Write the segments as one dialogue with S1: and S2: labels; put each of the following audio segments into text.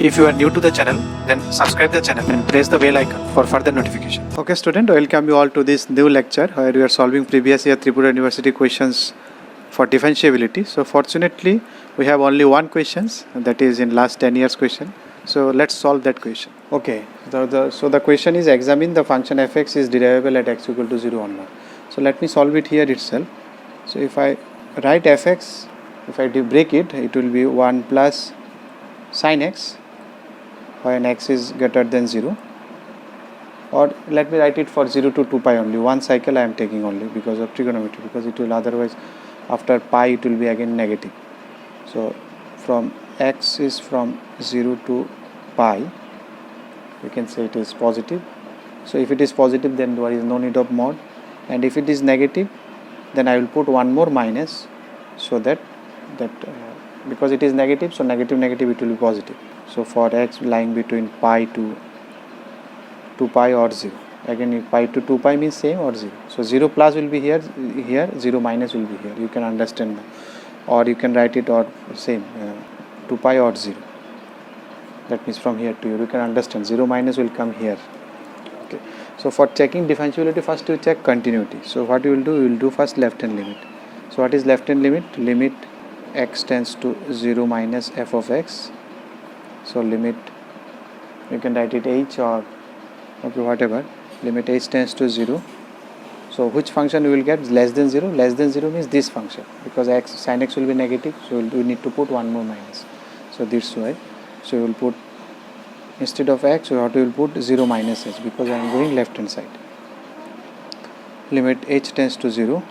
S1: If you are new to the channel, then subscribe the channel and press the bell icon for further notification. Okay student, welcome you all to this new lecture where we are solving previous year Tripura University questions for differentiability. So fortunately, we have only one questions, that is in last 10 years question. So let's solve that question. Okay, so the question is, examine the function fx is derivable at x equal to 0 or not. So let me solve it here itself. So if I write fx, if I break it, it will be 1 plus sin x when x is greater than 0, or let me write it for 0 to 2 pi only. One cycle I am taking only because of trigonometry, because it will otherwise after pi it will be again negative. So from x is from 0 to pi, we can say it is positive. So if it is positive, then there is no need of mod, and if it is negative, then I will put one more minus, so that because it is negative, so negative it will be positive. So for x lying between pi to 2 pi or 0, again if pi to 2 pi means same or 0. So 0 plus will be here, 0 minus will be here. You can understand now, or you can write it or same 2 pi or 0. That means from here to here, you can understand 0 minus will come here. Okay. So for checking differentiability, first you check continuity. So what you will do, you will do first left hand limit. So what is left hand limit? Limit x tends to 0 minus f of x. So limit, you can write it h or okay whatever, limit h tends to 0. So which function you will get? Less than 0. Less than 0 means this function, because x sin x will be negative, so we need to put one more minus. So this way, so you will put, instead of x, so what you will put 0 minus h, because I am going left hand side. Limit h tends to 0,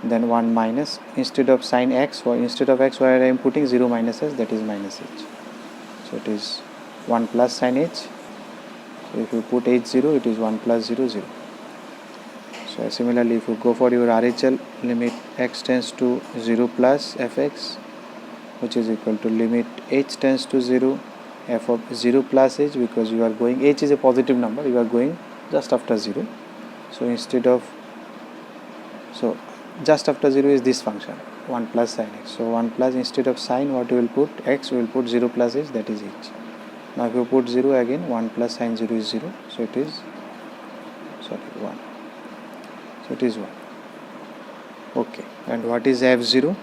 S1: then 1 minus, instead of sin x, or instead of x where I am putting 0 minus h, that is minus h. So it is 1 plus sin h. So if you put h 0, it is 1 plus 0 0. So similarly, if you go for your RHL, limit x tends to 0 plus fx, which is equal to limit h tends to 0 f of 0 plus h, because you are going, h is a positive number, you are going just after 0. So instead of, so just after 0 is this function 1 plus sin x. So 1 plus, instead of sin, what you will put x, you will put 0 plus h, that is h. Now if you put 0 again, 1 plus sin 0 is 0, so it is 1. So it is 1. Okay, and what is f0?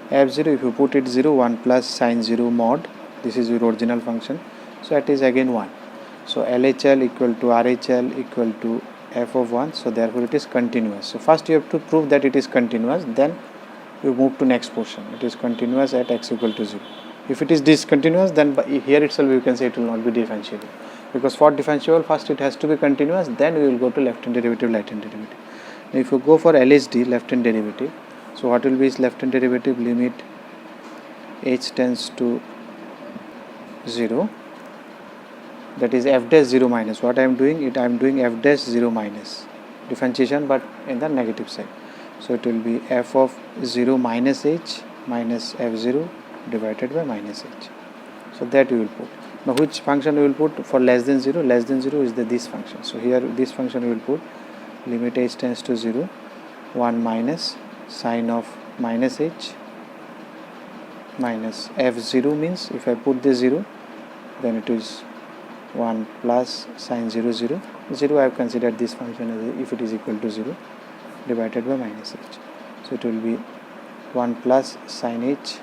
S1: f0, if you put it 0, 1 plus sin 0 mod, this is your original function, so it is again 1. So LHL equal to RHL equal to f of 1, so therefore it is continuous. So first you have to prove that it is continuous, then you move to next portion. It is continuous at x equal to 0. If it is discontinuous, then here itself you can say it will not be differentiable, because for differentiable first it has to be continuous, then we will go to left hand derivative, right hand derivative. Now if you go for LHD, left hand derivative, so what will be its left hand derivative? Limit h tends to 0, that is f dash 0 minus. What I am doing, I am doing f dash 0 minus differentiation, but in the negative side. So it will be f of 0 minus h minus f0 divided by minus h. So that we will put. Now which function we will put for less than 0? Less than 0 is this function. So here this function we will put limit h tends to 0, 1 minus sine of minus h minus f0, means if I put this 0, then it is 1 plus sine 0 0. 0 I have considered this function as if it is equal to 0, divided by minus h. So it will be 1 plus sine h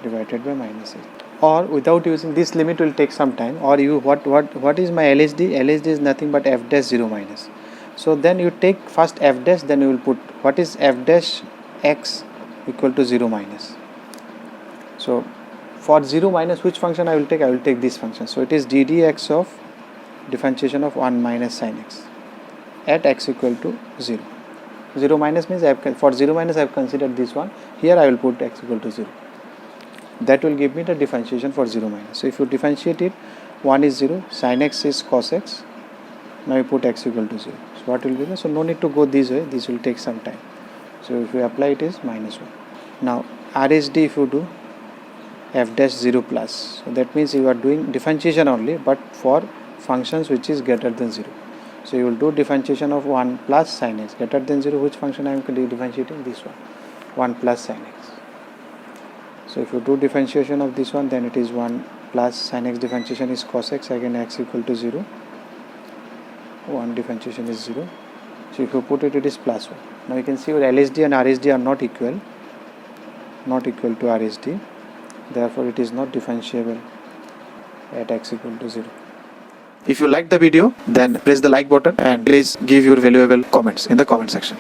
S1: divided by minus h. Or without using this limit will take some time, or you what is my LHD? LHD is nothing but f dash 0 minus. So then you take first f dash, then you will put what is f dash x equal to 0 minus. So for 0 minus, which function I will take? I will take this function. So it is ddx of differentiation of 1 minus sin x at x equal to 0. 0 minus means for 0 minus I have considered this one. Here I will put x equal to 0. That will give me the differentiation for 0 minus. So if you differentiate it, 1 is 0, sin x is cos x. Now you put x equal to 0. So what will be there? So no need to go this way, this will take some time. So if you apply, it is minus 1. Now RHD, if you do f dash 0 plus, so that means you are doing differentiation only, but for functions which is greater than 0. So you will do differentiation of 1 plus sin x greater than 0. Which function I am differentiating? This one, 1 plus sin x. So if you do differentiation of this one, then it is 1 plus sin x differentiation is cos x, again x equal to 0, 1 differentiation is 0. So if you put it, it is plus 1. Now you can see your LSD and RSD are not equal to RSD, therefore it is not differentiable at x equal to 0. If you like the video, then press the like button and please give your valuable comments in the comment section.